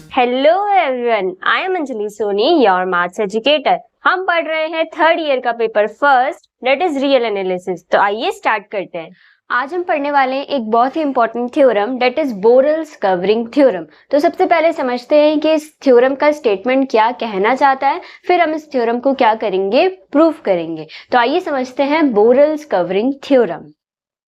Hello everyone, I am Anjali Soni, your maths educator. हम पढ़ रहे हैं थर्ड ईयर का paper first, that is real analysis. तो आइए स्टार्ट करते हैं। आज हम पढ़ने वाले हैं एक बहुत ही important theorem, that is Borel's covering theorem. तो सबसे पहले समझते हैं कि इस थ्योरम का स्टेटमेंट क्या कहना चाहता है, फिर हम इस थ्योरम को क्या करेंगे, प्रूव करेंगे। तो आइए समझते हैं बोरेल्स कवरिंग थ्योरम।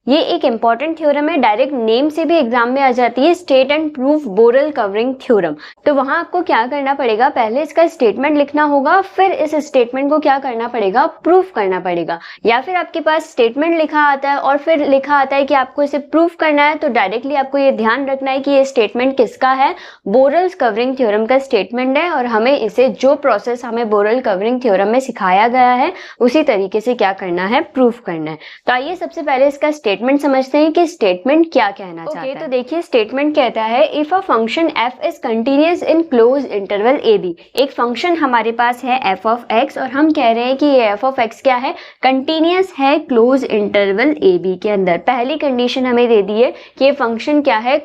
ये एक इंपॉर्टेंट थ्योरम है, डायरेक्ट नेम से भी एग्जाम में आ जाती है, state and proof Borel covering theorem. तो वहां आपको क्या करना पड़ेगा, पहले इसका स्टेटमेंट लिखना होगा, फिर इस स्टेटमेंट को क्या करना पड़ेगा, प्रूफ करना पड़ेगा। या फिर आपके पास स्टेटमेंट लिखा आता है और फिर लिखा आता है कि आपको इसे प्रूफ करना है, तो डायरेक्टली आपको ये ध्यान रखना है कि ये स्टेटमेंट किसका है, बोरेल्स कवरिंग थ्योरम का स्टेटमेंट है। और हमें इसे जो प्रोसेस हमें बोरेल कवरिंग थ्योरम में सिखाया गया है उसी तरीके से क्या करना है, प्रूफ करना है। तो आइए सबसे पहले इसका स्टेटमेंट समझते हैं कि स्टेटमेंट क्या कहना चाहता है। तो देखिए स्टेटमेंट कहता है if a function f is continuous in close interval a b। एक फंक्शन हमारे पास है f ऑफ x और हम कह रहे हैं कि ये f ऑफ x क्या है, कंटिन्यूअस है क्लोज इंटरवल a b के अंदर। पहली कंडीशन हमें दे दी है कि ये फंक्शन क्या है,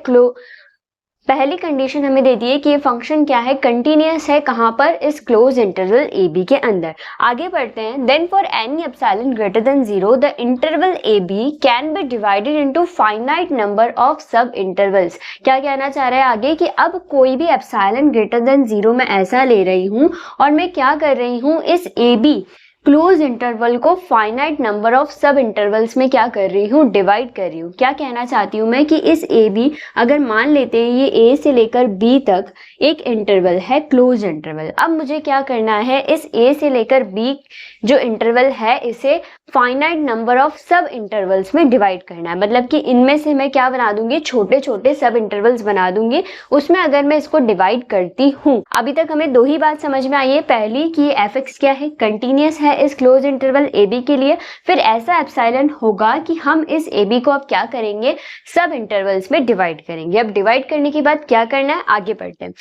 पहली कंडीशन हमें दे दी है कि ये फंक्शन क्या है, कंटिन्यूअस है, कहां पर, इस क्लोज इंटरवल ए बी के अंदर। आगे बढ़ते हैं। Then for any epsilon greater than 0 the interval A B can be divided into finite number of sub intervals. क्या कहना चाह रहा है आगे कि अब कोई भी एप्सिलॉन ग्रेटर देन 0 मैं ऐसा ले रही हूं और मैं क्या कर रही हूं, इस ए बी क्लोज इंटरवल को finite number of sub intervals में क्या कर रही हूँ, डिवाइड कर रही हूँ। क्या कहना चाहती हूँ मैं कि इस ए बी, अगर मान लेते हैं ये ए से लेकर बी तक एक इंटरवल है, क्लोज इंटरवल। अब मुझे क्या करना है, इस ए से लेकर बी जो इंटरवल है इसे finite number of sub intervals में डिवाइड करना है। मतलब कि इनमें से मैं क्या बना दूंगी, छोटे छोटे सब इंटरवल्स बना दूंगी, उसमें अगर मैं इसको डिवाइड करती हूँ। अभी तक हमें दो ही बात समझ में आई है, पहली कि एफ एक्स क्या है, कंटिन्यूअस है इस क्लोज इंटरवल ए बी के लिए। फिर ऐसा एप्सिलॉन होगा कि हम इस ए बी को अब क्या करेंगे, सब इंटरवल्स में डिवाइड करेंगे। अब डिवाइड करने के बाद क्या करना है, आगे बढ़ते हैं।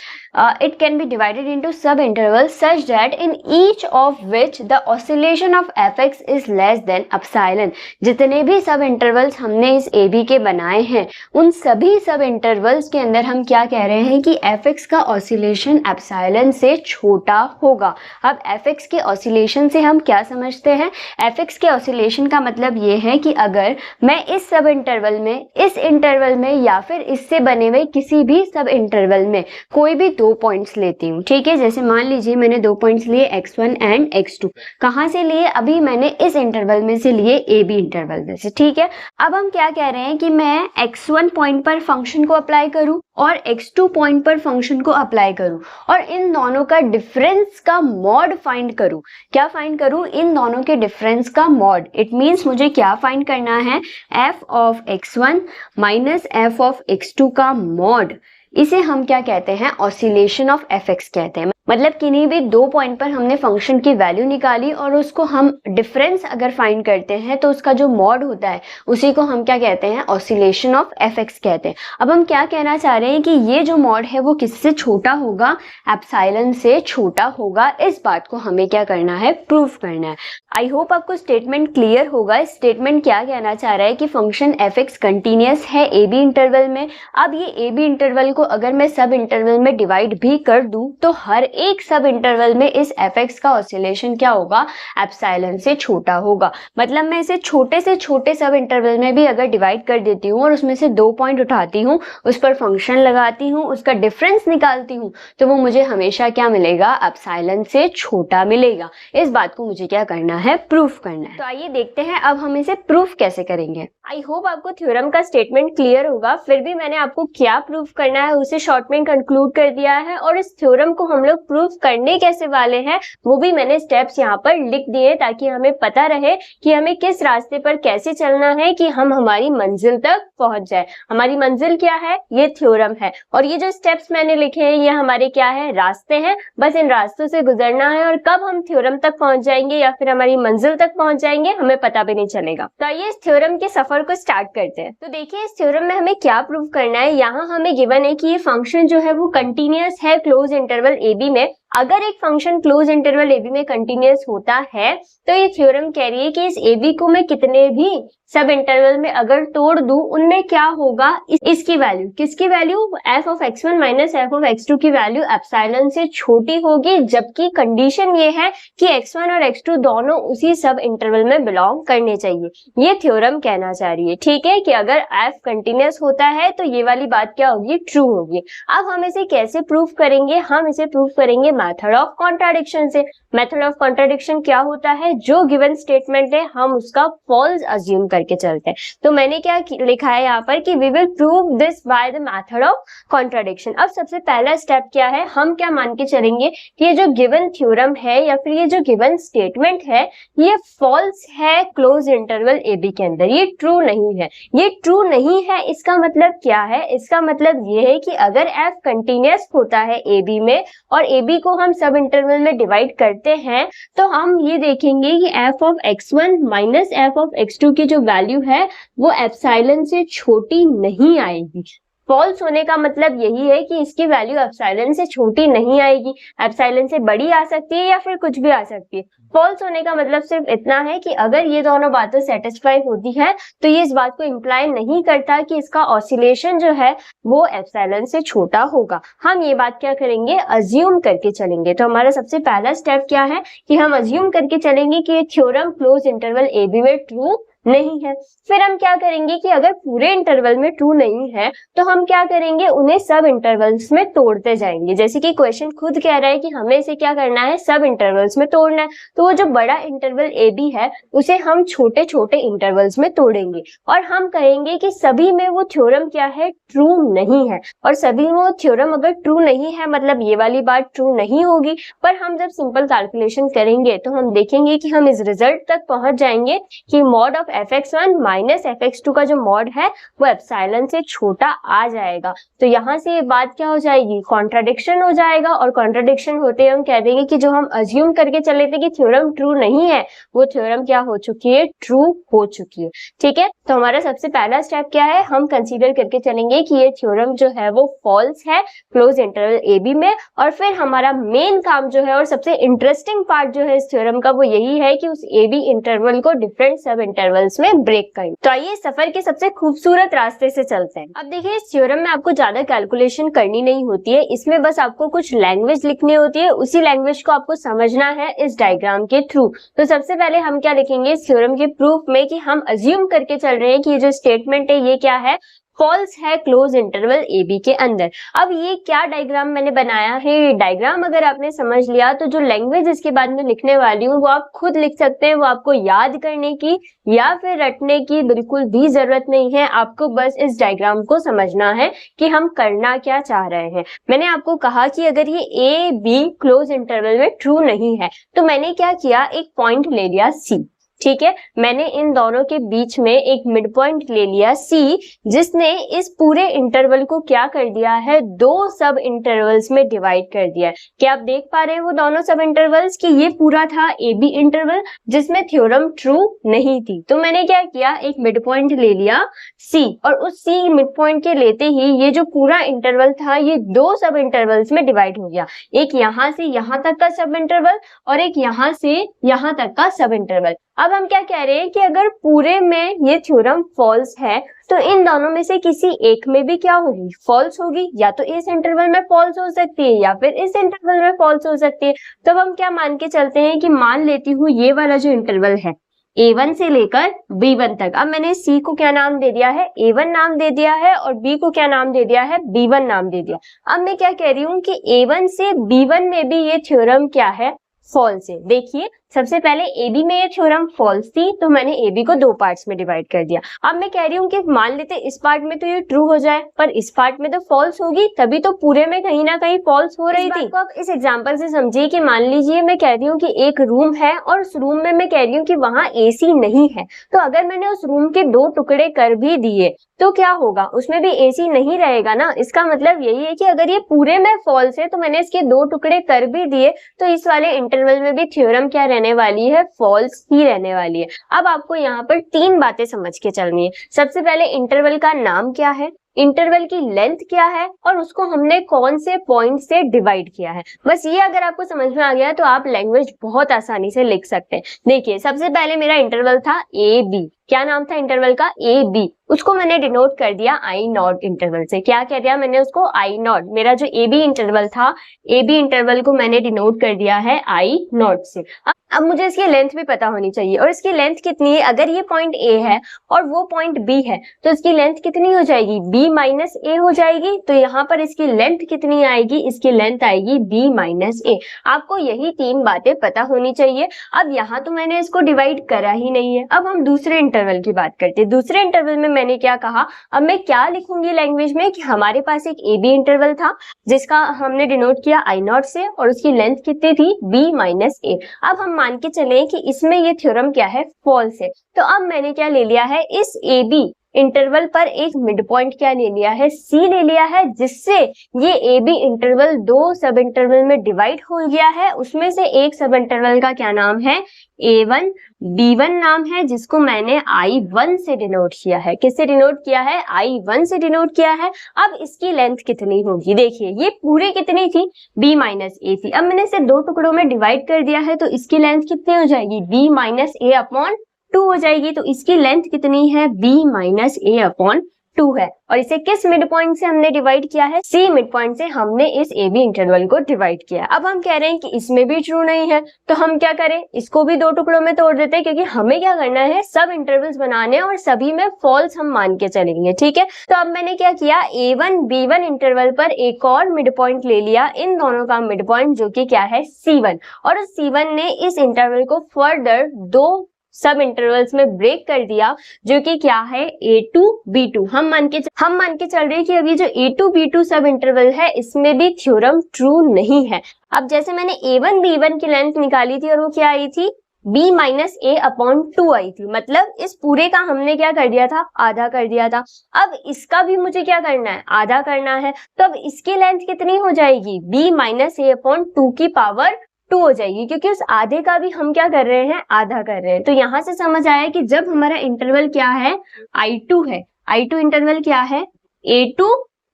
It can be divided into सब intervals such that in each of which the oscillation of F x is less than epsilon. जितने भी सब इंटरवल्स हमने इस ए बी के बनाए हैं उन सभी सब इंटरवल्स के अंदर हम क्या कह रहे हैं कि एफ एक्स का ऑसिलेशन एप्सिलॉन से छोटा होगा। अब एफ एक्स के ऑसिलेशन से हम क्या समझते हैं, एफ एक्स के ऑसिलेशन का मतलब ये है कि अगर मैं इस सब इंटरवल में, इस इंटरवल में या फिर इससे बने हुए किसी भी सब इंटरवल में कोई भी दो पॉइंट्स लेती हूँ, ठीक है। जैसे मान लीजिए मैंने दो पॉइंट्स लिए x1 एंड x2। कहाँ से लिए, अभी मैंने इस इंटरवल में से लिए ए बी इंटरवल में से, ठीक है। अब हम क्या कह रहे हैं कि मैं x1 पॉइंट पर फंक्शन को अप्लाई करूं और x2 पॉइंट पर फंक्शन को अप्लाई करूं और इन दोनों का डिफरेंस का मॉड फाइंड करूं। क्या फाइंड करूं, इन दोनों के डिफरेंस का मॉड। इट मींस मुझे क्या फाइंड करना है, f of x1 minus f of x2 का मॉड। इसे हम क्या कहते हैं, ऑसिलेशन ऑफ एफ एक्स कहते हैं। मतलब किन्हीं भी दो पॉइंट पर हमने फंक्शन की वैल्यू निकाली और उसको हम डिफरेंस अगर फाइंड करते हैं तो उसका जो मॉड होता है उसी को हम क्या कहते हैं, ऑसिलेशन ऑफ एफ एक्स कहते हैं। अब हम क्या कहना चाह रहे हैं कि ये जो मॉड है वो किससे छोटा होगा, एप्सिलॉन से छोटा होगा। इस बात को हमें क्या करना है, प्रूफ करना है। आई होप आपको स्टेटमेंट क्लियर होगा। स्टेटमेंट क्या कहना चाह रहा है कि फंक्शन एफ एक्स कंटिन्यूअस है ए बी इंटरवल में। अब ये ए बी इंटरवल को अगर मैं सब इंटरवल में डिवाइड भी कर दूं तो हर एक सब इंटरवल में इस एफ एक्स का ऑसिलेशन क्या होगा, एप्सिलॉन से छोटा होगा। मतलब मैं इसे छोटे से छोटे सब इंटरवल में भी अगर डिवाइड कर देती हूँ और उसमें से दो पॉइंट उठाती हूँ, उस पर फंक्शन लगाती हूँ, उसका डिफरेंस निकालती हूँ, तो वो मुझे हमेशा क्या मिलेगा, एप्सिलॉन से छोटा मिलेगा। इस बात को मुझे क्या करना है, प्रूफ करना है। तो आइए देखते हैं अब हम इसे प्रूफ कैसे करेंगे। आई होप आपको थ्योरम का स्टेटमेंट क्लियर होगा। फिर भी मैंने आपको क्या प्रूफ करना है उसे शॉर्ट में कंक्लूड कर दिया है और इस थ्योरम को हम लोग प्रूफ करने कैसे वाले हैं वो भी मैंने स्टेप्स यहाँ पर लिख दिए ताकि हमें पता रहे कि हमें किस रास्ते पर कैसे चलना है कि हम हमारी मंजिल तक पहुंच जाए। हमारी मंजिल क्या है, ये थ्योरम है और ये जो स्टेप्स मैंने लिखे हैं ये हमारे क्या है, रास्ते हैं। बस इन रास्तों से गुजरना है और कब हम थ्योरम तक पहुंच जाएंगे या फिर हमारी मंजिल तक पहुंच जाएंगे हमें पता भी नहीं चलेगा। तो आइए इस थ्योरम के सफर को स्टार्ट करते हैं। तो देखिए इस थ्योरम में हमें क्या प्रूव करना है। यहाँ हमें गिवन है कि ये फंक्शन जो है वो कंटिन्यूअस है क्लोज इंटरवल ए बी में। अगर एक function close interval A B में कंटिन्यूअस होता है तो ये थ्योरम कह रही है कि इस ए बी को मैं कितने भी सब इंटरवल में अगर तोड़ दूं उनमें क्या होगा, इसकी वैल्यू, किसकी value, f of x1 minus f of x2 की वैल्यू एप्सिलॉन से छोटी होगी, जबकि कंडीशन ये है कि x1 और x2 दोनों उसी सब इंटरवल में बिलोंग करने चाहिए। ये थ्योरम कहना चाह रही है, ठीक है, कि अगर f कंटिन्यूअस होता है तो ये वाली बात क्या होगी, ट्रू होगी। अब हम इसे कैसे प्रूफ करेंगे, हम इसे प्रूफ करेंगे मेथड ऑफ कॉन्ट्राडिक्शन से। मेथड ऑफ कॉन्ट्राडिक्शन क्या होता है, जो गिवन स्टेटमेंट है हम उसका फॉल्स अज्यूम करके चलते हैं। तो मैंने क्या लिखा है यहाँ पर कि we will prove this by the method of contradiction. अब सबसे पहला स्टेप क्या है, हम क्या मान के चलेंगे कि ये जो गिवन थ्योरम है या फिर ये जो गिवन स्टेटमेंट है ये फॉल्स है क्लोज इंटरवल ए बी के अंदर, ये ट्रू नहीं है। ये ट्रू नहीं है इसका मतलब क्या है, इसका मतलब ये है कि अगर f कंटिन्यूअस होता है ए बी में और ए बी को हम सब इंटरवल में डिवाइड करते हैं तो हम ये देखेंगे कि f of x1 minus f of x2 की जो वैल्यू है वो एप्सिलॉन से छोटी नहीं आएगी। फॉल्स होने का मतलब यही है कि इसकी वैल्यू एप्सिलॉन से छोटी नहीं आएगी, एप्सिलॉन से बड़ी आ सकती है या फिर कुछ भी आ सकती है। फॉल्स होने का मतलब सिर्फ इतना है कि अगर ये दोनों बातें सेटिस्फाई होती है तो ये इस बात को इम्प्लाई नहीं करता कि इसका ऑसिलेशन जो है वो एप्सिलॉन से छोटा होगा। हम ये बात क्या करेंगे, अज्यूम करके चलेंगे। तो हमारा सबसे पहला स्टेप क्या है कि हम अज्यूम करके चलेंगे कि ये theorem close interval A B में ट्रू नहीं है। फिर हम क्या करेंगे कि अगर पूरे इंटरवल में ट्रू नहीं है तो हम क्या करेंगे, उन्हें सब इंटरवल्स में तोड़ते जाएंगे। जैसे कि क्वेश्चन खुद कह रहा है कि हमें इसे क्या करना है, सब इंटरवल्स में तोड़ना है। तो वो जो बड़ा इंटरवल ए बी है उसे हम छोटे छोटे इंटरवल्स में तोड़ेंगे और हम कहेंगे कि सभी में वो थ्योरम क्या है, ट्रू नहीं है। और सभी में वो थ्योरम अगर ट्रू नहीं है मतलब ये वाली बात ट्रू नहीं होगी। पर हम जब सिंपल कैलकुलेशन करेंगे तो हम देखेंगे कि हम इस रिजल्ट तक पहुंच जाएंगे कि mod of fx1 minus fx2 का जो मॉड है वो एप्सिलॉन से छोटा आ जाएगा। तो यहाँ से ये बात क्या हो जाएगी, कॉन्ट्राडिक्शन हो जाएगा। और कॉन्ट्राडिक्शन होते हम कह देंगे कि जो हम अज्यूम करके चले थे कि थ्योरम ट्रू नहीं है वो थ्योरम क्या हो चुकी है, ट्रू हो चुकी है। ठीक है, तो हमारा सबसे पहला स्टेप क्या है, हम कंसीडर करके चलेंगे कि ये थ्योरम जो है वो फॉल्स है क्लोज इंटरवल ए बी में। और फिर हमारा मेन काम जो है और सबसे इंटरेस्टिंग पार्ट जो है इस थ्योरम का वो यही है कि उस ए बी इंटरवल को डिफरेंट सब इंटरवल में ब्रेक करें। तो आइए सफर के सबसे खूबसूरत रास्ते से चलते हैं। अब देखिए इस थ्योरम में आपको ज्यादा कैलकुलेशन करनी नहीं होती है, इसमें बस आपको कुछ लैंग्वेज लिखनी होती है, उसी लैंग्वेज को आपको समझना है इस डायग्राम के थ्रू। तो सबसे पहले हम क्या लिखेंगे इस थ्योरम के प्रूफ में कि हम अज्यूम करके चल रहे हैं कि ये जो स्टेटमेंट है ये क्या है, फॉल्स है क्लोज इंटरवल ए बी के अंदर। अब ये क्या डायग्राम मैंने बनाया है, ये डायग्राम अगर आपने समझ लिया तो जो लैंग्वेज इसके बाद में लिखने वाली हूँ वो आप खुद लिख सकते हैं, वो आपको याद करने की या फिर रटने की बिल्कुल भी जरूरत नहीं है। आपको बस इस डायग्राम को समझना है कि हम करना क्या चाह रहे हैं। मैंने आपको कहा कि अगर ये ए बी क्लोज इंटरवल में ट्रू नहीं है तो मैंने क्या किया, एक पॉइंट ले लिया सी। ठीक है, मैंने इन दोनों के बीच में एक मिड पॉइंट ले लिया सी, जिसने इस पूरे इंटरवल को क्या कर दिया है, दो सब इंटरवल्स में डिवाइड कर दिया है। क्या आप देख पा रहे हैं वो दोनों सब इंटरवल्स कि ये पूरा था ए बी इंटरवल जिसमें थ्योरम ट्रू नहीं थी। तो मैंने क्या किया, एक मिड पॉइंट ले लिया सी और उस सी मिड पॉइंट के लेते ही ये जो पूरा इंटरवल था ये दो सब इंटरवल्स में डिवाइड हो गया, एक यहाँ से यहाँ तक का सब इंटरवल और एक यहाँ से यहाँ तक का सब इंटरवल। अब हम क्या कह रहे हैं कि अगर पूरे में ये थ्योरम फॉल्स है तो इन दोनों में से किसी एक में भी क्या होगी, फॉल्स होगी। या तो इस इंटरवल में फॉल्स हो सकती है या फिर इस इंटरवल में फॉल्स हो सकती है। तो अब हम क्या मान के चलते हैं कि मान लेती हूँ ये वाला जो इंटरवल है A1 से लेकर B1 तक, अब मैंने C को क्या नाम दे दिया है, A1 नाम दे दिया है और B को क्या नाम दे दिया है, B1 नाम दे दिया। अब मैं क्या कह रही हूँ कि A1 से B1 में भी ये थ्योरम क्या है, फॉल्स है। देखिए सबसे पहले ए बी में ये थ्योरम फॉल्स थी तो मैंने ए बी को दो पार्ट्स में डिवाइड कर दिया। अब मैं कह रही हूँ कि मान लेते इस पार्ट में तो ये ट्रू हो जाए पर इस पार्ट में तो फॉल्स होगी, तभी तो पूरे में कहीं ना कहीं फॉल्स हो रही थी। तो आप इस एग्जांपल से समझिए कि मान लीजिए मैं कह रही हूँ कि एक रूम है और उस रूम में मैं कह रही हूँ कि वहां एसी नहीं है। तो अगर मैंने उस रूम के दो टुकड़े कर भी दिए तो क्या होगा, उसमें भी एसी नहीं रहेगा ना। इसका मतलब यही है कि अगर ये पूरे में फॉल्स है तो मैंने इसके दो टुकड़े कर भी दिए तो इस वाले इंटरवल में भी थ्योरम क्या रहने वाली है, फॉल्स ही रहने वाली है। अब आपको यहाँ पर तीन बातें समझ के चलनी है। सबसे पहले इंटरवल का नाम क्या है, इंटरवल की लेंथ क्या है और उसको हमने कौन से पॉइंट से डिवाइड किया है। बस ये अगर आपको समझ में आ गया तो आप लैंग्वेज बहुत आसानी से लिख सकते हैं। देखिए सबसे पहले मेरा इंटरवल था ए बी। क्या नाम था इंटरवल का? A B. उसको मैंने डिनोट कर दिया आई नॉट इंटरवल से। क्या कह दिया मैंने उसको? आई नॉट। मेरा जो ए बी इंटरवल था, ए बी इंटरवल को मैंने डिनोट कर दिया है आई नॉट से। अब मुझे इसकी लेंथ भी पता होनी चाहिए, और इसकी लेंथ कितनी है? अगर ये पॉइंट ए है और वो पॉइंट बी है तो इसकी लेंथ कितनी हो जाएगी? बी माइनस ए हो जाएगी। तो यहाँ पर इसकी लेंथ कितनी आएगी? इसकी लेंथ आएगी बी माइनस ए। आपको यही तीन बातें पता होनी चाहिए। अब यहाँ तो मैंने इसको डिवाइड करा ही नहीं है। अब हम दूसरे इंटरवल की बात करते हैं। दूसरे इंटरवल में मैंने क्या कहा? अब मैं क्या लिखूंगी लैंग्वेज में कि हमारे पास एक ए बी इंटरवल था जिसका हमने डिनोट किया आई नॉट से, और उसकी लेंथ कितनी थी? बी माइनस ए। अब हम मान के चले कि इसमें ये थ्योरम क्या है? फॉल्स है। तो अब मैंने क्या ले लिया है? इस ए बी इंटरवल पर एक मिड पॉइंट क्या ले लिया है? सी ले लिया है, जिससे ये ए बी इंटरवल दो सब इंटरवल में डिवाइड हो गया है। उसमें से एक सब इंटरवल का क्या नाम है? A1 B1 नाम है, जिसको मैंने I1 से डिनोट किया है। किससे डिनोट किया है? I1 से डिनोट किया है। अब इसकी लेंथ कितनी होगी? देखिए ये पूरी कितनी थी? B माइनस ए थी। अब मैंने इसे दो टुकड़ों में डिवाइड कर दिया है, तो इसकी लेंथ कितनी हो जाएगी? B माइनस ए अपॉन 2 हो जाएगी। तो इसकी लेंथ कितनी है? B माइनस ए अपॉन 2 है। और इसे किस मिड पॉइंट से हमने डिवाइड किया है? सी मिड पॉइंट से हमने इस ए बी इंटरवल को डिवाइड किया। अब हम कह रहे हैं कि इसमें भी ट्रू नहीं है, तो हम क्या करें? इसको भी दो टुकड़ों में तोड़ देते हैं, क्योंकि हमें क्या करना है? सब इंटरवल्स बनाने हैं और सभी में फॉल्स हम मान के चलेंगे। ठीक है, तो अब मैंने क्या किया? A1 B1 इंटरवल पर एक और मिड पॉइंट ले लिया, इन दोनों का मिड पॉइंट, जो कि क्या है? C1। और उस C1 ने इस इंटरवल को फर्दर दो सब इंटरवल्स में ब्रेक कर दिया, जो कि क्या है? A2 B2। हम मान के चल रहे हैं कि अभी जो A2 B2 सब इंटरवल है इसमें भी थ्योरम ट्रू नहीं है। अब जैसे मैंने A1 B1 की लेंथ निकाली थी और वो क्या आई थी? B माइनस ए अपॉन 2 आई थी। मतलब इस पूरे का हमने क्या कर दिया था? आधा कर दिया था। अब इसका भी मुझे क्या करना है? आधा करना है। तो अब इसकी लेंथ कितनी हो जाएगी? B माइनस ए अपॉन 2 की पावर 2 हो जाएगी, क्योंकि उस आधे का भी हम क्या कर रहे हैं? आधा कर रहे हैं। तो यहां से समझ आया कि जब हमारा इंटरवल क्या है? I2 है। I2 इंटरवल क्या है? A2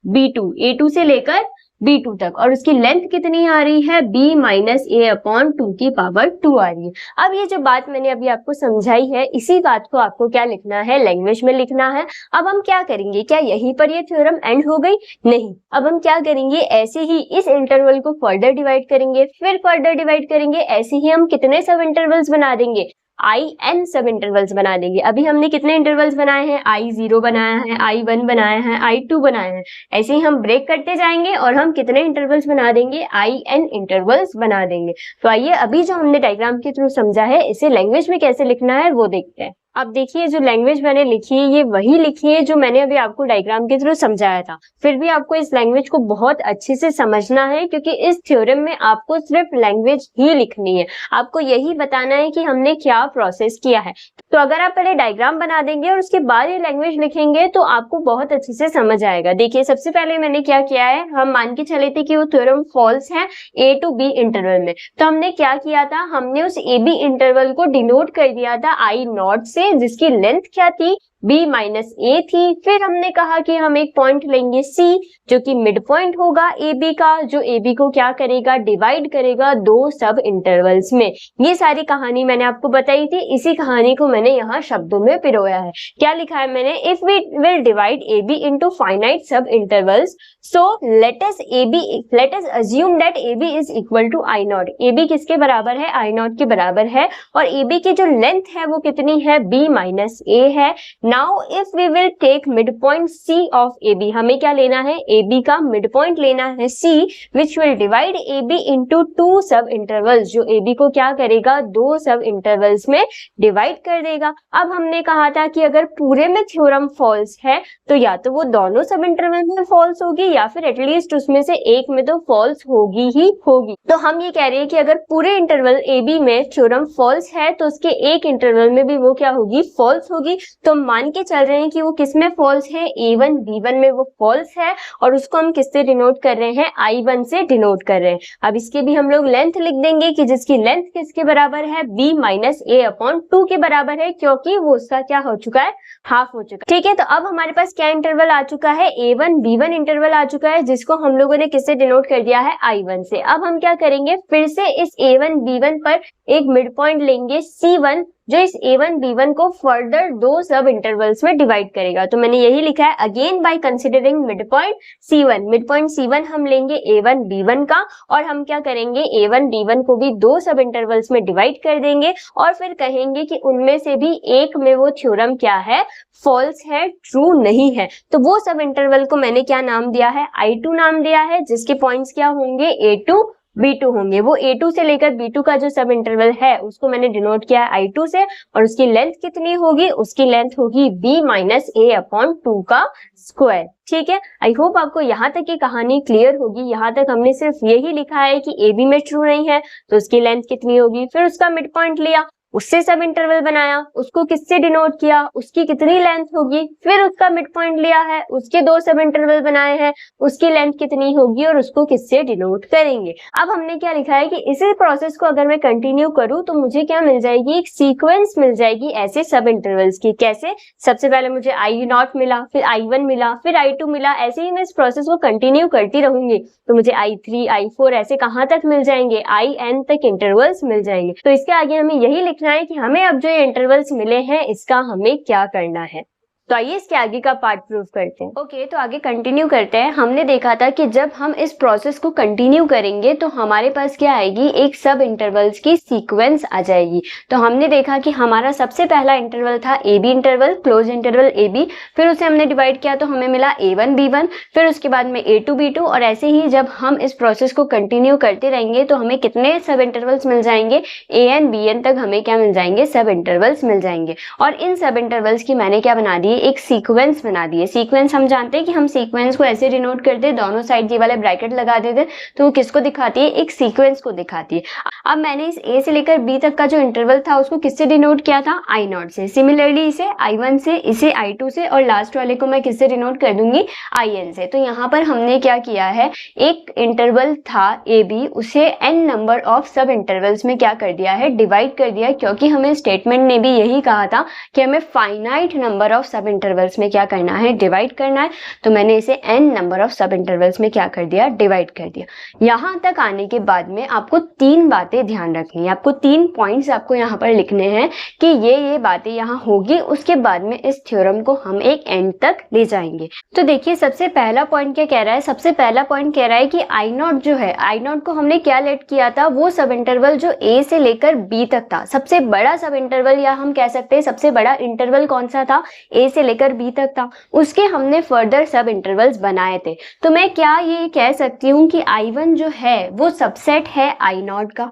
B2, A2 से लेकर B2 तक, और उसकी लेंथ कितनी आ रही है? B माइनस ए अपॉन 2 की पावर 2 आ रही है। अब ये जो बात मैंने अभी आपको समझाई है, इसी बात को आपको क्या लिखना है? लैंग्वेज में लिखना है। अब हम क्या करेंगे? क्या यहीं पर ये थ्योरम एंड हो गई? नहीं। अब हम क्या करेंगे? ऐसे ही इस इंटरवल को फर्दर डिवाइड करेंगे, फिर फर्दर डिवाइड करेंगे। ऐसे ही हम कितने सब इंटरवल्स बना देंगे? IN सब इंटरवल्स बना देंगे। अभी हमने कितने इंटरवल्स बनाए हैं? I0 बनाया है, I1 बनाया है, I2 बनाया है। ऐसे ही हम ब्रेक करते जाएंगे और हम कितने इंटरवल्स बना देंगे? IN इंटरवल्स बना देंगे। तो आइए अभी जो हमने डायग्राम के थ्रू समझा है, इसे लैंग्वेज में कैसे लिखना है वो देखते हैं। अब देखिए जो लैंग्वेज मैंने लिखी है ये वही लिखी है जो मैंने अभी आपको डायग्राम के थ्रू समझाया था। फिर भी आपको इस लैंग्वेज को बहुत अच्छे से समझना है, क्योंकि इस थ्योरम में आपको सिर्फ लैंग्वेज ही लिखनी है। आपको यही बताना है कि हमने क्या प्रोसेस किया है। तो अगर आप पहले डायग्राम बना देंगे और उसके बाद ये लैंग्वेज लिखेंगे तो आपको बहुत अच्छे से समझ आएगा। देखिए सबसे पहले मैंने क्या किया है? हम मान के चले थे कि वो थ्योरम फॉल्स है A to B इंटरवल में। तो हमने क्या किया था? हमने उस AB इंटरवल को डिनोट कर दिया था I नॉट से, जिसकी लेंथ क्या थी? B माइनस ए थी। फिर हमने कहा कि हम एक पॉइंट लेंगे C, जो कि मिड पॉइंट होगा AB का, जो AB को क्या करेगा? डिवाइड करेगा दो सब इंटरवल्स में। ये सारी कहानी मैंने आपको बताई थी, इसी कहानी को मैंने यहाँ शब्दों में पिरोया है। क्या लिखा है मैंने? If we will divide AB into finite sub intervals, so let us assume that AB is equal to I nought. AB किसके बराबर है? I नॉट के बराबर है। और AB की जो लेंथ है वो कितनी है? B माइनस ए है। Now if we will take mid point C of AB, हमें क्या लेना है? AB का मिड पॉइंट लेना है C, which will divide AB into 2 सब इंटरवल्स, जो AB को क्या करेगा? दो सब इंटरवल्स में डिवाइड कर देगा। अब हमने कहा था कि अगर पूरे में थ्योरम फॉल्स है तो या तो वो दोनों सब इंटरवल में फॉल्स होगी, या फिर एटलीस्ट उसमें से एक में तो फॉल्स होगी ही होगी। तो हम ये कह रहे हैं कि अगर पूरे इंटरवल AB में थ्योरम फॉल्स है तो उसके एक इंटरवल में भी वो क्या होगी? फॉल्स होगी। तो मान मान के चल रहे हैं कि वो किस में फॉल्स है, A1 B1 में वो फॉल्स है और उसको हम किससे डिनोट कर रहे हैं, I1 से डिनोट कर रहे हैं। अब इसके भी हम लोग लेंथ लिख देंगे कि जिसकी लेंथ किसके बराबर है, B माइनस A/2 के बराबर है, क्योंकि वो उसका क्या हो चुका है, हाफ हो चुका है। ठीक है, तो अब हमारे पास क्या इंटरवल आ चुका है, A1 B1 इंटरवल आ चुका है, जिसको हम लोगों ने किससे डिनोट कर दिया है, I1 से। अब हम क्या करेंगे, फिर से इस A1 B1 पर एक मिड पॉइंट लेंगे C1, जो इस A1 B1 को फर्दर दो सब इंटरवल्स में डिवाइड करेगा। तो मैंने यही लिखा है, again by considering mid point C1। Mid point C1 हम लेंगे A1 B1 का, और हम क्या करेंगे, A1 B1 को भी दो सब इंटरवल्स में डिवाइड कर देंगे और फिर कहेंगे कि उनमें से भी एक में वो थ्योरम क्या है, फॉल्स है, ट्रू नहीं है। तो वो सब इंटरवल को मैंने क्या नाम दिया है, I2 नाम दिया है, जिसके पॉइंट्स क्या होंगे, A2 B2 होंगे। वो A2 से लेकर B2 का जो सब इंटरवल है उसको मैंने डिनोट किया है I2 से, और उसकी लेंथ कितनी होगी, उसकी लेंथ होगी B माइनस A/2 का स्क्वायर। ठीक है, आई होप आपको यहाँ तक की कहानी क्लियर होगी। यहाँ तक हमने सिर्फ यही लिखा है कि AB में ट्रू नहीं है तो उसकी लेंथ कितनी होगी, फिर उसका मिड पॉइंट लिया, उससे सब इंटरवल बनाया, उसको किससे डिनोट किया, उसकी कितनी लेंथ होगी, फिर उसका मिड पॉइंट लिया है, उसके दो सब इंटरवल बनाए हैं, उसकी लेंथ कितनी होगी और उसको किससे डिनोट करेंगे। अब हमने क्या लिखा है कि इसी प्रोसेस को अगर मैं कंटिन्यू करूं तो मुझे क्या मिल जाएगी, एक सीक्वेंस मिल जाएगी ऐसे सब इंटरवल्स की। कैसे, सबसे पहले मुझे I0 मिला, फिर I1 मिला, फिर I2 मिला, ऐसे ही मैं इस प्रोसेस को कंटिन्यू करती रहूंगी तो मुझे I3 I4 ऐसे कहां तक मिल जाएंगे, IN तक इंटरवल्स मिल जाएंगे। तो इसके आगे हमें यही लिखना है कि हमें अब जो ये इंटरवल्स मिले हैं इसका हमें क्या करना है। तो आइए इसके आगे का पार्ट प्रूव करते हैं। ओके, तो आगे कंटिन्यू करते हैं। हमने देखा था कि जब हम इस प्रोसेस को कंटिन्यू करेंगे तो हमारे पास क्या आएगी, एक सब इंटरवल्स की सीक्वेंस आ जाएगी। तो हमने देखा कि हमारा सबसे पहला इंटरवल था AB interval, close interval AB, फिर उसे हमने डिवाइड किया तो हमें मिला A1 B1, फिर उसके बाद में A2 B2, और ऐसे ही जब हम इस प्रोसेस को कंटिन्यू करते रहेंगे तो हमें कितने सब इंटरवल्स मिल जाएंगे, AN BN तक हमें क्या मिल जाएंगे, सब इंटरवल्स मिल जाएंगे। और इन सब इंटरवल्स की मैंने क्या बना दी, एक सीक्वेंस बना दी है। सीक्वेंस हम जानते हैं कि हम सीक्वेंस को ऐसे डिनोट करते, दोनों साइड ये वाले ब्रैकेट लगा देते, तो वो किसको दिखाती है, एक सीक्वेंस को दिखाती है। अब मैंने इस A से लेकर B तक का जो इंटरवल था उसको किससे डिनोट किया था, I0 से। सिमिलरली इसे I1 से, इसे I2 से, और लास्ट वाले को मैं किससे डिनोट कर दूंगी, IN से। तो यहाँ पर हमने क्या किया है, एक इंटरवल था AB, उसे n number of sub intervals में क्या कर दिया है, डिवाइड कर दिया, क्योंकि हमें स्टेटमेंट ने भी यही कहा था कि हमें finite number of sub intervals में क्या करना है, डिवाइड करना है। तो मैंने इसे n number of sub intervals में क्या कर दिया, डिवाइड कर दिया। यहाँ तक आने के बाद में आपको तीन बातें ध्यान रखनी है, आपको 3 पॉइंट्स आपको यहाँ पर लिखने हैं कि ये बातें यहाँ होगी, उसके बाद में इस थ्योरम को हम एक एंड तक ले जाएंगे। तो देखिए सबसे पहला पॉइंट क्या कह रहा है, सबसे पहला पॉइंट कह रहा है कि I0 जो है, I0 को हमने क्या लेट किया था, वो सब इंटरवल जो A से लेकर B तक था, सबसे बड़ा सब इंटरवल, या हम कह सकते हैं सबसे बड़ा इंटरवल कौन सा था, A से लेकर B तक था, उसके हमने फर्दर सब इंटरवल्स बनाए थे। तो मैं क्या ये कह सकती हूँ कि I1 जो है वो सबसेट है I0 का।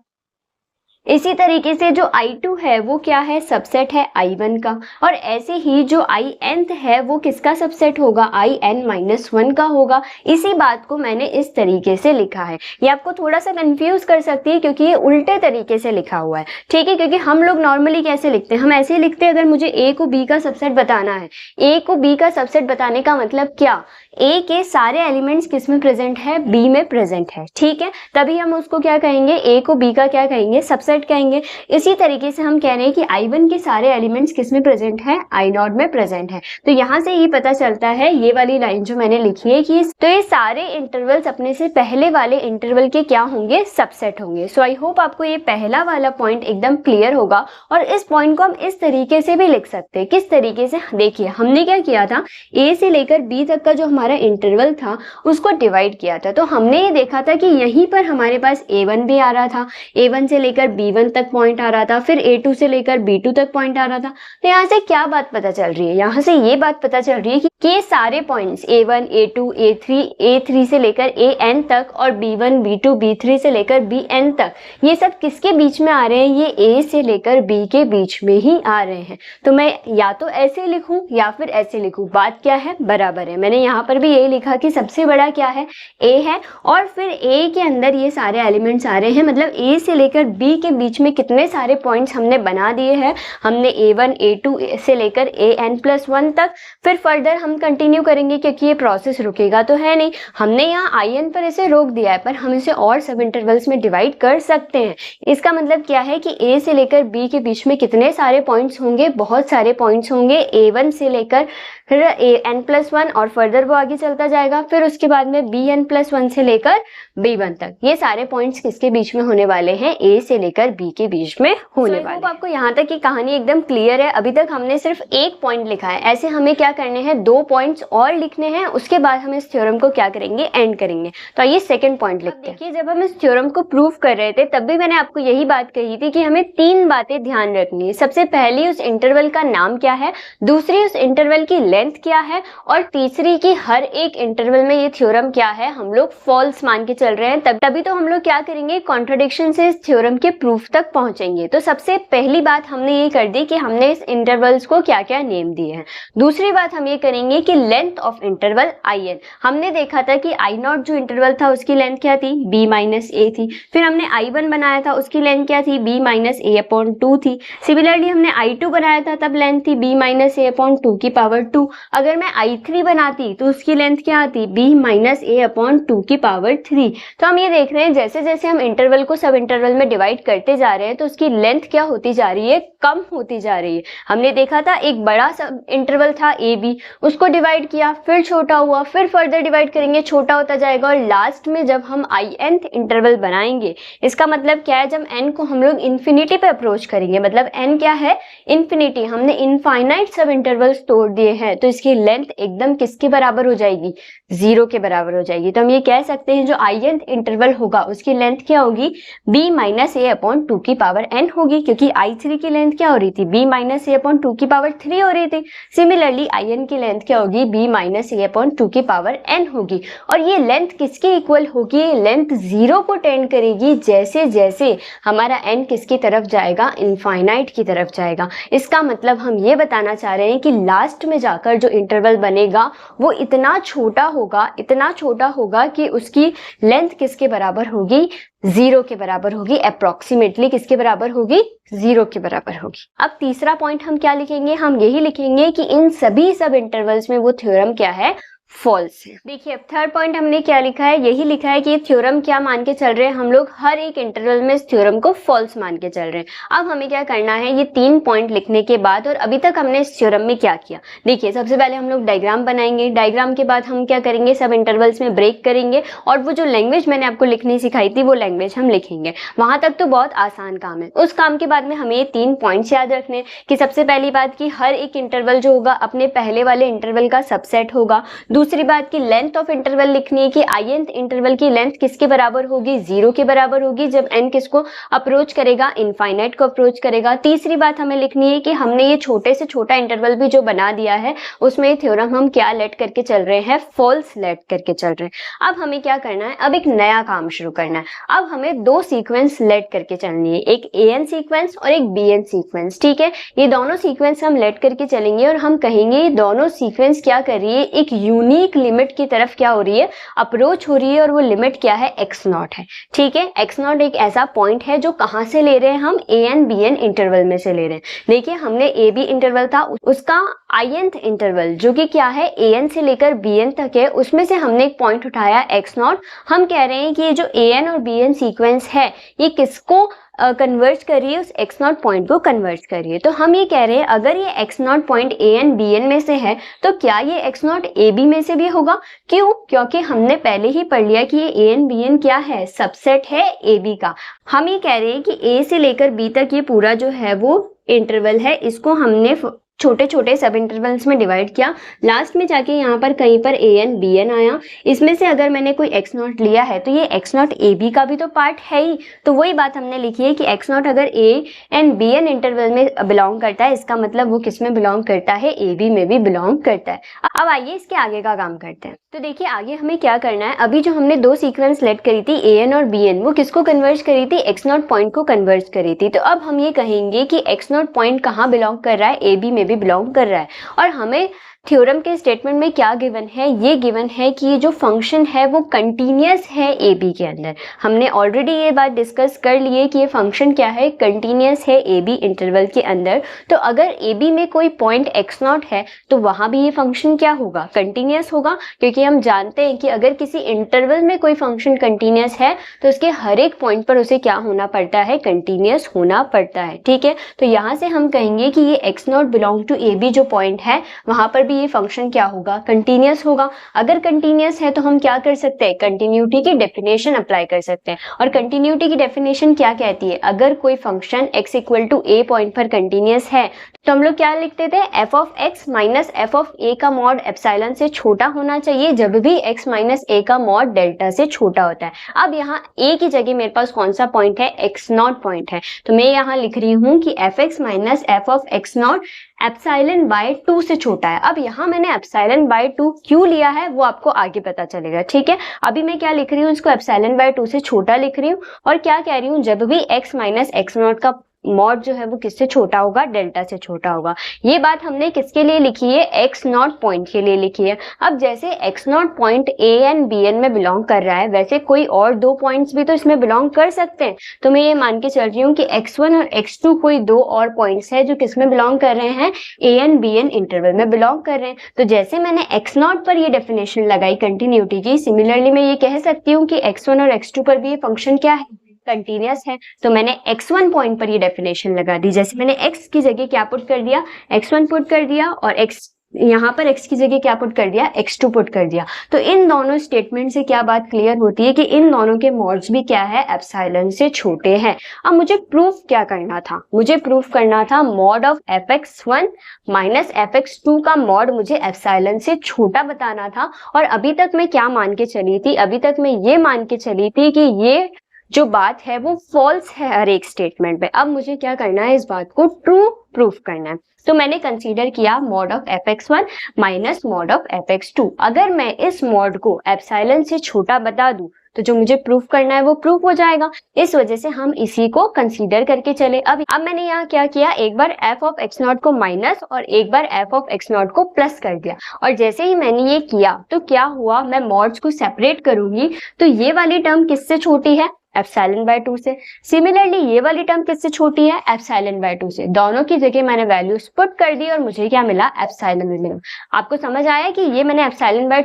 इसी तरीके से जो I2 है वो क्या है, सबसेट है I1 का, और ऐसे ही जो IN है वो किसका सबसेट होगा, IN-1 का होगा। इसी बात को मैंने इस तरीके से लिखा है। ये आपको थोड़ा सा कंफ्यूज कर सकती है क्योंकि ये उल्टे तरीके से लिखा हुआ है, ठीक है, क्योंकि हम लोग नॉर्मली कैसे लिखते हैं, हम ऐसे लिखते हैं, अगर मुझे A को B का सबसेट बताना है, A को B का सबसेट बताने का मतलब क्या, A के सारे एलिमेंट्स किस में प्रेजेंट है, B में प्रेजेंट है, ठीक है, तभी हम उसको क्या कहेंगे, A को B का क्या कहेंगे, सबसेट कहेंगे। इसी तरीके से हम कह रहे हैं कि I1 के सारे एलिमेंट्स किस में प्रेजेंट है, I0 में प्रेजेंट है। तो यहाँ से ये पता चलता है, ये वाली लाइन जो मैंने लिखी है कि तो ये सारे इंटरवल्स अपने से पहले वाले इंटरवल के क्या होंगे, सबसेट होंगे। सो आई होप आपको ये पहला वाला पॉइंट एकदम क्लियर होगा। और इस पॉइंट को हम इस तरीके से भी लिख सकते हैं, किस तरीके से, देखिए हमने क्या किया था, A से लेकर B तक का जो हमारा इंटरवल था उसको डिवाइड किया था। तो हमने ये देखा था कि यहीं पर हमारे पास A1 भी आ रहा था, A1 से लेकर B1 तक पॉइंट आ रहा था, फिर A2 से लेकर B2 तक पॉइंट आ रहा था। तो यहाँ से क्या बात पता चल रही है, यहाँ से ये बात पता चल रही है कि ये सारे points A1 A2 A3 A3 से लेकर AN तक और B1 B2 B3 से लेकर BN तक, ये सब किसके बीच में आ रहे हैं, ये A से लेकर B के बीच में ही आ रहे हैं। तो मैं या तो ऐसे लिखूं या फिर ऐसे लिखूं, बात क्या है, बराबर है। मैंने यहाँ पर भी यही लिखा कि सबसे बड़ा क्या है, A है, और फिर A के अंदर ये सारे एलिमेंट्स आ रहे हैं, मतलब A से लेकर B के के बीच में कितने सारे पॉइंट्स हमने बना दिए हैं। हमने A1 A2 से लेकर AN+1 तक, फिर फर्दर हम कंटिन्यू करेंगे क्योंकि ये प्रोसेस रुकेगा तो है नहीं। हमने यहाँ IN पर इसे रोक दिया है, पर हम इसे और सब इंटरवल्स में डिवाइड कर सकते हैं। इसका मतलब क्या है कि A से लेकर B के बीच में कितने सारे पॉइंट्स होंगे, बहुत सारे पॉइंट्स होंगे। A1 से लेकर फिर AN+1 और फर्दर वो आगे चलता जाएगा, फिर उसके बाद में BN+1 से लेकर B1 तक। ये सारे पॉइंट्स किसके बीच में होने वाले हैं, A से लेकर B के बीच में होने वाले हैं। आपको यहाँ तक की कहानी एकदम क्लियर है। अभी तक हमने सिर्फ एक पॉइंट लिखा है, ऐसे हमें क्या करने हैं, 2 पॉइंट्स और लिखने हैं। उसके बाद हम इस थ्योरम को क्या करेंगे, एंड करेंगे। तो आइए सेकंड पॉइंट लिखते हैं। देखिए, जब हम इस थ्योरम को प्रूव कर रहे थे तब भी मैंने आपको यही बात कही थी कि हमें 3 बातें ध्यान रखनी है। सबसे पहली, उस इंटरवल का नाम क्या है, दूसरी उस इंटरवल की लेंथ क्या है, और तीसरी कि हर एक इंटरवल में ये थ्योरम क्या है हम लोग फॉल्स मान के चल रहे हैं। तभी तो हम लोग क्या करेंगे, कॉन्ट्रडिक्शन से इस थ्योरम के प्रूफ तक पहुंचेंगे। तो सबसे पहली बात हमने ये कर दी कि हमने इस इंटरवल्स को क्या क्या नेम दिए हैं। दूसरी बात हम ये करेंगे कि लेंथ ऑफ इंटरवल IN, हमने देखा था कि I0 जो इंटरवल था उसकी लेंथ क्या थी, B-A थी। फिर हमने I1 बनाया था, उसकी लेंथ क्या थी, B-A/2 थी। सिमिलरली हमने I2 बनाया था, तब लेंथ थी B-A/2 की पावर 2। अगर मैं I3 बनाती तो उसकी लेंथ क्या आती, B-A/2 की पावर 3। तो हम ये देख रहे हैं जैसे जैसे हम इंटरवल को सब इंटरवल में डिवाइड करते जा रहे हैं तो उसकी लेंथ क्या होती जा रही है, कम होती जा रही है। हमने देखा था एक बड़ा सब इंटरवल था AB, उसको डिवाइड किया, फिर छोटा हुआ, फिर फर्दर डिवाइड करेंगे, छोटा होता जाएगा, और लास्ट में जब हम INth इंटरवल बनाएंगे, इसका मतलब क्या है, जब n को हम लोग इन्फिनिटी पे अप्रोच करेंगे, मतलब n क्या है, इन्फिनिटी, हमने इनफाइनाइट सब इंटरवल्स तोड़ दिए हैं, तो इसकी लेंथ एकदम किसके बराबर हो जाएगी, 0 के बराबर हो जाएगी। तो हम ये कह सकते हैं जो INth इंटरवल होगा उसकी लेंथ क्या होगी, B-A/2 की पावर n होगी, क्योंकि I3 की लेंथ क्या हो रही थी, B-A/2 की पावर 3 हो रही थी। सिमिलरली IN की लेंथ क्या होगी, B-A/2 की पावर n होगी। और ये लेंथ किसके इक्वल होगी, लेंथ 0 को टेंड करेगी जैसे जैसे हमारा n किसकी तरफ जाएगा, इनफाइनाइट की तरफ जाएगा। इसका मतलब हम ये बताना चाह रहे हैं कि लास्ट में जाकर जो इंटरवल बनेगा वो इतना छोटा होगा कि उसकी लेंथ किसके बराबर होगी, 0 के बराबर होगी, अप्रोक्सीमेटली किसके बराबर होगी, 0 के बराबर होगी। अब तीसरा पॉइंट हम क्या लिखेंगे, हम यही लिखेंगे कि इन सभी सब इंटरवल्स में वो थ्योरम क्या है, फॉल्स है। देखिए, अब थर्ड पॉइंट हमने क्या लिखा है, यही लिखा है कि ये थ्योरम क्या मान के चल रहे हैं, हम लोग हर एक इंटरवल में इस थ्योरम को फॉल्स मान के चल रहे हैं। अब हमें क्या करना है, ये 3 पॉइंट लिखने के बाद, और अभी तक हमने इस थ्योरम में क्या किया, देखिए सबसे पहले हम लोग डायग्राम बनाएंगे, डायग्राम के बाद हम क्या करेंगे, सब इंटरवल्स में ब्रेक करेंगे, और वो जो लैंग्वेज मैंने आपको लिखनी सिखाई थी वो लैंग्वेज हम लिखेंगे। वहां तक तो बहुत आसान काम है। उस काम के बाद में हमें ये 3 पॉइंट्स याद रखने कि सबसे पहली बात कि हर एक इंटरवल जो होगा अपने पहले वाले इंटरवल का सबसेट होगा। दूसरी बात की लेंथ ऑफ इंटरवल लिखनी है कि INth इंटरवल की लेंथ किसके बराबर होगी, 0 के बराबर होगी जब n किसको अप्रोच करेगा, इनफाइनाइट को अप्रोच करेगा। तीसरी बात हमें लिखनी है कि हमने ये छोटे से छोटा इंटरवल भी जो बना दिया है उसमें ये थ्योरम हम क्या लेट करके चल रहे हैं, फॉल्स लेट करके चल रहे हैं। अब हमें क्या करना है, अब एक नया काम शुरू करना है। अब हमें 2 सीक्वेंस लेट करके चलनी है, एक AN सीक्वेंस और एक BN सीक्वेंस। ठीक है, ये दोनों सीक्वेंस हम लेट करके चलेंगे और हम कहेंगे ये दोनों सीक्वेंस क्या कर रही है, एक यूनिक लिमिट की तरफ क्या हो रही है, अप्रोच हो रही है, और वो लिमिट क्या है, x0 है। ठीक है, x0 एक ऐसा पॉइंट है जो कहां से ले रहे हैं हम, AN BN इंटरवल में से ले रहे हैं। देखिए, हमने AB इंटरवल था, उसका INth इंटरवल जो कि क्या है, AN से लेकर BN तक है, उसमें से हमने एक पॉइंट उठाया x0। हम कह रहे हैं कि ये जो AN और BN सीक्वेंस है ये किसको कन्वर्ज कर रही है, उस x0 पॉइंट को कन्वर्ज कर रही है। तो हम ये कह रहे हैं अगर ये x0 पॉइंट AN BN में से है तो क्या ये x0 AB में से भी होगा। क्यों, क्योंकि हमने पहले ही पढ़ लिया कि ये AN BN क्या है, सबसेट है AB का। हम ये कह रहे हैं कि A से लेकर B तक ये पूरा जो है वो इंटरवल है, इसको हमने छोटे छोटे सब इंटरवल्स में डिवाइड किया। लास्ट में जाके यहाँ पर कहीं पर AN BN आया, इसमें से अगर मैंने कोई x0 लिया है तो ये x0 AB का भी तो पार्ट है ही। तो वही बात हमने लिखी है कि x0 अगर AN BN इंटरवल में बिलोंग करता है, इसका मतलब वो किस में बिलोंग करता है, AB में भी बिलोंग करता है। अब आइए इसके आगे का काम करते हैं। तो देखिए, आगे हमें क्या करना है, अभी जो हमने 2 सीक्वेंस लेट करी थी AN और BN, वो किसको कन्वर्ज करी थी, x0 पॉइंट को कन्वर्ज करी थी। तो अब हम ये कहेंगे कि x0 पॉइंट कहाँ बिलोंग कर रहा है, AB में भी बिलोंग कर रहा है। और हमें थ्योरम के स्टेटमेंट में क्या गिवन है, ये गिवन है कि ये जो फंक्शन है वो कंटिन्यूअस है ए बी के अंदर। हमने ऑलरेडी ये बात डिस्कस कर ली है कि ये फंक्शन क्या है, कंटिन्यूअस है ए बी इंटरवल के अंदर। तो अगर ए बी में कोई पॉइंट एक्स नॉट है तो वहां भी ये फंक्शन क्या होगा, कंटिन्यूअस होगा, क्योंकि हम जानते हैं कि अगर किसी इंटरवल में कोई फंक्शन कंटिन्यूअस है तो उसके हर एक पॉइंट पर उसे क्या होना पड़ता है, कंटिन्यूअस होना पड़ता है। ठीक है, तो यहाँ से हम कहेंगे कि ये x not belong to A B जो पॉइंट है वहां पर भी ये फंक्शन क्या होगा, कंटिन्यूअस होगा। अगर कंटिन्यूअस है तो हम क्या कर सकते हैं, कंटिन्यूटी की डेफिनेशन अप्लाई कर सकते हैं। और कंटिन्यूटी की डेफिनेशन क्या कहती है, अगर कोई function x equal to a point पर कंटिन्यूअस है तो हम लोग क्या लिखते थे, f of x minus f of a का मॉड एप्सिलॉन से छोटा होना चाहिए जब भी x माइनस ए का मॉड डेल्टा से छोटा होता है। अब यहाँ a की जगह मेरे पास कौन सा पॉइंट है, x नॉट पॉइंट है, तो मैं यहाँ लिख रही हूँ कि F x minus f of x not epsilon bye 2 से छोटा है। अब यहाँ मैंने एप्सिलॉन बाय 2 क्यों लिया है वो आपको आगे पता चलेगा। ठीक है, अभी मैं क्या लिख रही हूँ, इसको एप्सिलॉन बाय 2 से छोटा लिख रही हूँ और क्या कह रही हूँ, जब भी x माइनस एक्स नॉट का मॉड जो है वो किससे छोटा होगा, डेल्टा से छोटा होगा। ये बात हमने किसके लिए लिखी है, एक्स नॉट पॉइंट के लिए लिखी है। अब जैसे x not point A and B n में बिलोंग कर रहा है वैसे कोई और दो पॉइंट्स भी तो इसमें बिलोंग कर सकते हैं। तो मैं ये मान के चल रही हूँ कि x1 और x2 कोई दो और पॉइंट्स है जो किसमें बिलोंग कर रहे हैं, A and B n interval में बिलोंग कर रहे हैं। तो जैसे मैंने एक्स नॉट पर ये डेफिनेशन लगाई कंटिन्यूटी की, सिमिलरली मैं ये कह सकती हूँ कि x1 और x2 पर भी ये फंक्शन क्या है, कंटिन्यूअस है। तो मैंने x1 पॉइंट पर ये डेफिनेशन लगा दी। जैसे मैंने x की जगह क्या पुट कर दिया, x1 पुट कर दिया और x यहाँ पर x की जगह क्या पुट कर दिया, x2 पुट कर दिया। तो इन दोनों स्टेटमेंट से क्या बात क्लियर होती है कि इन दोनों के मॉड्स भी क्या है, एप्सिलॉन से छोटे हैं। अब मुझे प्रूफ क्या करना था, मुझे प्रूफ करना था mod of fx1 minus fx2 का मॉड मुझे एप्सिलॉन से छोटा बताना था। और अभी तक मैं क्या मान के चली थी, अभी तक मैं ये मान के चली थी कि ये जो बात है वो फॉल्स है हर एक स्टेटमेंट पे। अब मुझे क्या करना है, इस बात को ट्रू प्रूफ करना है। तो मैंने कंसीडर किया mod of fx1 minus mod of fx2। अगर मैं इस मॉड को एप्सिलॉन से छोटा बता दूं तो जो मुझे प्रूफ करना है वो प्रूफ हो जाएगा। इस वजह से हम इसी को कंसीडर करके चले। अब मैंने यहाँ क्या किया, एक बार f ऑफ x नॉट को माइनस और एक बार f ऑफ x नॉट को प्लस कर दिया। और जैसे ही मैंने ये किया तो क्या हुआ, मैं मॉड्स को सेपरेट करूंगी तो ये वाली टर्म किससे छोटी है, एप्सिलॉन बाय 2 से। सिमिलरली ये वाली टर्म किससे छोटी है, एप्सिलॉन बाय 2 से। दोनों की जगह मैंने वैल्यूज पुट कर दी और मुझे क्या मिला, एप्सिलॉन मिला। आपको समझ आया कि ये मैंने एप्सिलॉन बाय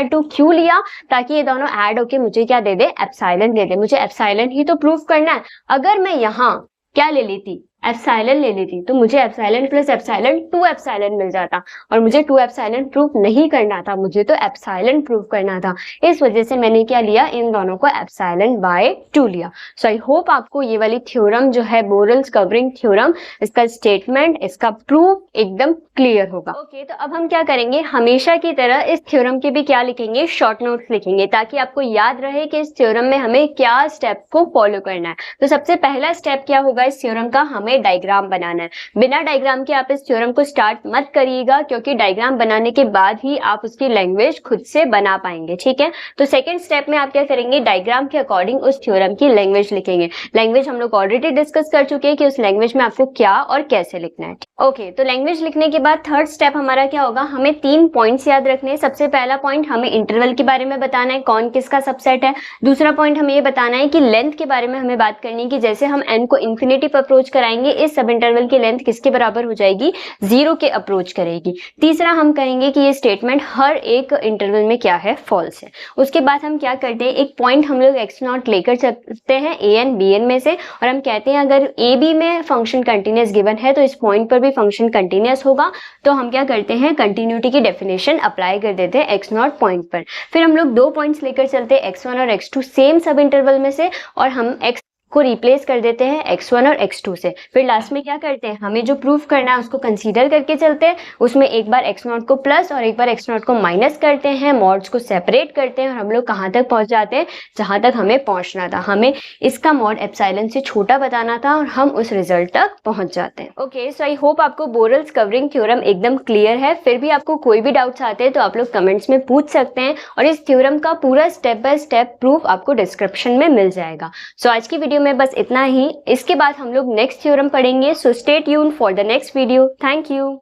2 क्यों लिया, ताकि ये दोनों ऐड होके मुझे क्या दे दे, एप्सिलॉन दे दे। मुझे एप्सिलॉन ही तो प्रूफ करना है। अगर मैं यहाँ क्या ले लेती, एप्सिलॉन ले लेती तो मुझे एप्सिलॉन प्लस एप्सिलॉन 2 एप्सिलॉन मिल जाता और मुझे 2 एप्सिलॉन प्रूफ नहीं करना था, मुझे तो एप्सिलॉन प्रूफ करना था। इस वजह से मैंने क्या लिया, इन दोनों को एप्सिलॉन बाय 2 लिया। सो आई होप आपको ये वाली थ्योरम जो है बोरेल्स कवरिंग थ्योरम, इसका स्टेटमेंट, इसका प्रूफ एकदम क्लियर होगा। ओके, तो अब हम क्या करेंगे, हमेशा की तरह इस थ्योरम के भी क्या लिखेंगे, शॉर्ट नोट्स लिखेंगे, ताकि आपको याद रहे कि इस थ्योरम में हमें क्या स्टेप को फॉलो करना है। तो सबसे पहला स्टेप क्या होगा इस थ्योरम का, हमें डायग्राम बनाना है। बिना डायग्राम के आप इस थ्योरम को स्टार्ट मत करिएगा, क्योंकि डायग्राम बनाने के बाद ही आप उसकी लैंग्वेज खुद से बना पाएंगे। ठीक है, तो सेकंड स्टेप में आप क्या करेंगे, डायग्राम के अकॉर्डिंग उस थ्योरम की लैंग्वेज लिखेंगे। लैंग्वेज हम लोग ऑलरेडी डिस्कस कर चुके हैं कि उस लैंग्वेज में आपको क्या और कैसे लिखना है। ओके, तो लैंग्वेज लिखने के बाद थर्ड स्टेप हमारा क्या होगा, हमें 3 पॉइंट्स याद रखने हैं। सबसे पहला पॉइंट, हमें इंटरवल के बारे में बताना है, कौन किसका सबसेट है। दूसरा पॉइंट, हमें ये बताना है कि लेंथ के बारे में हमें बात करनी है कि जैसे हम n को इन्फिनिटी पर अप्रोच कराएंगे, इस सब इंटरवल की लेंथ किसके बराबर हो जाएगी, 0 के अप्रोच करेगी। तीसरा हम कहेंगे कि ये स्टेटमेंट हर एक इंटरवल में क्या है, फॉल्स है। उसके बाद हम क्या करते हैं, एक पॉइंट हम लोग x0 लेकर चलते हैं a एंड b एन में से, और हम कहते हैं अगर a b में फंक्शन कंटिन्यूअस गिवन है तो इस पॉइंट पर भी फंक्शन कंटिन्यूअस होगा। तो हम क्या करते हैं, कंटिन्यूटी की डेफिनेशन अप्लाई कर देते हैं x0 पॉइंट पर। फिर हम लोग 2 पॉइंट्स लेकर चलते हैं x1 और x2 सेम सब इंटरवल में से, और हम x को रिप्लेस कर देते हैं x1 और x2 से। फिर लास्ट में क्या करते हैं, हमें जो प्रूफ करना है उसको कंसीडर करके चलते हैं। उसमें एक बार x0 को प्लस और एक बार x0 को माइनस करते हैं, मॉड्स को सेपरेट करते हैं और हम लोग कहाँ तक पहुंच जाते हैं, जहां तक हमें पहुंचना था। हमें इसका मॉड एप्सिलॉन से छोटा बताना था और हम उस रिजल्ट तक पहुंच जाते हैं। ओके, सो आई होप आपको बोरेल्स कवरिंग थ्योरम एकदम क्लियर है। फिर भी आपको कोई भी डाउट्स आते हैं तो आप लोग कमेंट्स में पूछ सकते हैं, और इस थ्योरम का पूरा स्टेप बाय स्टेप प्रूफ आपको डिस्क्रिप्शन में मिल जाएगा। सो आज की वीडियो में बस इतना ही। इसके बाद हम लोग नेक्स्ट थ्योरम पढ़ेंगे। So stay tuned for the next video. Thank you.